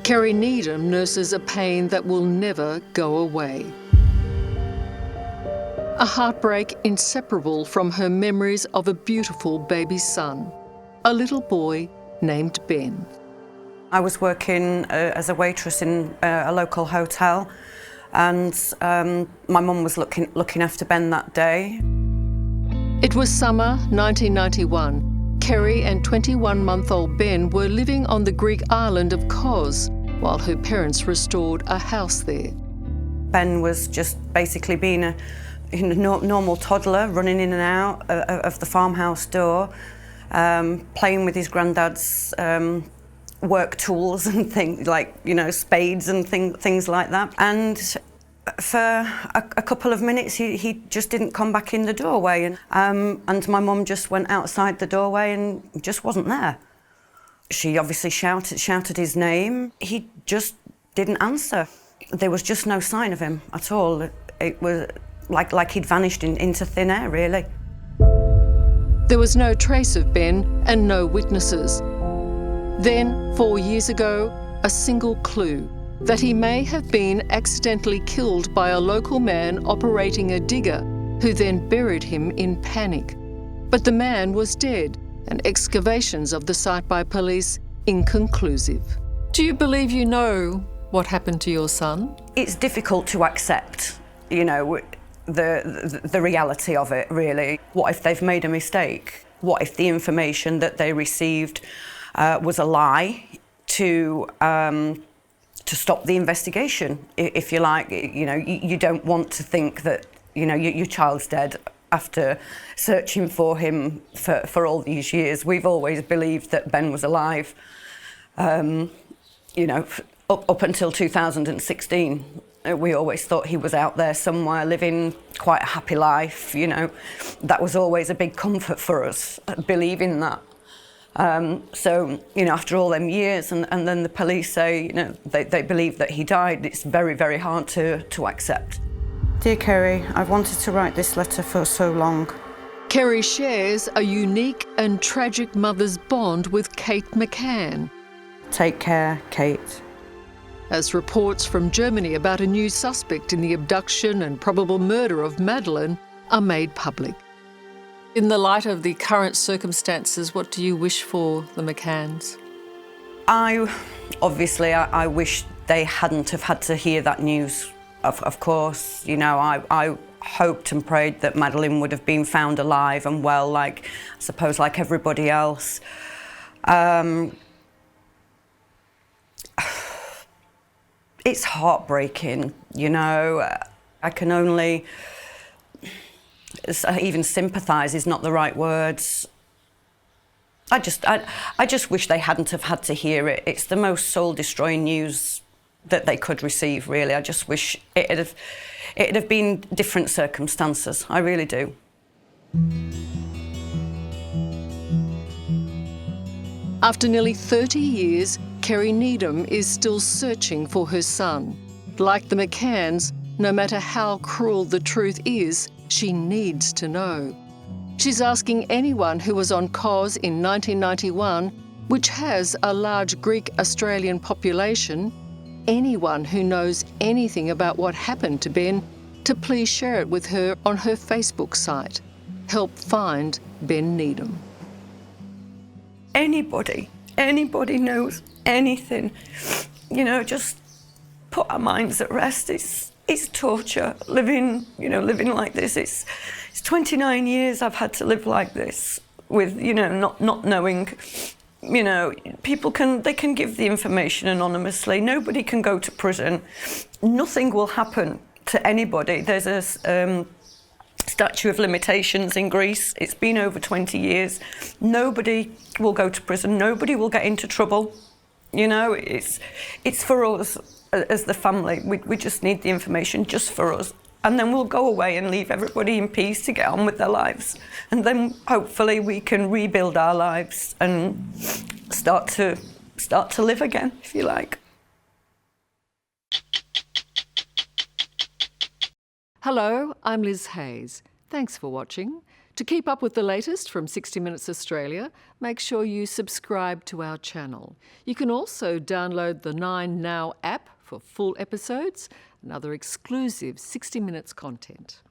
Kerry Needham nurses a pain that will never go away. A heartbreak inseparable from her memories of a beautiful baby son, a little boy named Ben. I was working as a waitress in a local hotel, and my mum was looking after Ben that day. It was summer 1991. Kerry and 21-month-old Ben were living on the Greek island of Kos while her parents restored a house there. Ben was just basically being a normal toddler, running in and out of the farmhouse door, playing with his granddad's work tools and things like, spades and things like that. And for a couple of minutes, he just didn't come back in the doorway. And my mum just went outside the doorway and just wasn't there. She obviously shouted his name. He just didn't answer. There was just no sign of him at all. It was like he'd vanished into thin air, really. There was no trace of Ben and no witnesses. Then, 4 years ago, a single clue that he may have been accidentally killed by a local man operating a digger who then buried him in panic. But the man was dead and excavations of the site by police inconclusive. Do you believe you know what happened to your son? It's difficult to accept, the reality of it, really. What if they've made a mistake? What if the information that they received was a lie to stop the investigation, if you like? You don't want to think that, your child's dead after searching for him for all these years. We've always believed that Ben was alive, up until 2016. We always thought he was out there somewhere living quite a happy life, That was always a big comfort for us, believing that. So, after all them years and then the police say, they believe that he died, it's very, very hard to accept. Dear Kerry, I've wanted to write this letter for so long. Kerry shares a unique and tragic mother's bond with Kate McCann. Take care, Kate. As reports from Germany about a new suspect in the abduction and probable murder of Madeleine are made public. In the light of the current circumstances, what do you wish for the McCanns? I wish they hadn't have had to hear that news. Of course, I hoped and prayed that Madeleine would have been found alive and well, like everybody else. It's heartbreaking, I can only... even sympathise is not the right words. I just wish they hadn't have had to hear it. It's the most soul-destroying news that they could receive, really. I just wish it'd have been different circumstances. I really do. After nearly 30 years, Kerry Needham is still searching for her son. Like the McCanns, no matter how cruel the truth is, she needs to know. She's asking anyone who was on Kos in 1991, which has a large Greek-Australian population, anyone who knows anything about what happened to Ben, to please share it with her on her Facebook site. Help find Ben Needham. Anybody knows anything, just put our minds at rest. It's torture, living like this. It's 29 years I've had to live like this with, not knowing, people can give the information anonymously. Nobody can go to prison. Nothing will happen to anybody. There's a statute of limitations in Greece. It's been over 20 years. Nobody will go to prison. Nobody will get into trouble. It's for us as the family. We just need the information just for us. And then we'll go away and leave everybody in peace to get on with their lives. And then hopefully we can rebuild our lives and start to live again, if you like. Hello, I'm Liz Hayes. Thanks for watching. To keep up with the latest from 60 Minutes Australia, make sure you subscribe to our channel. You can also download the 9Now app for full episodes and other exclusive 60 Minutes content.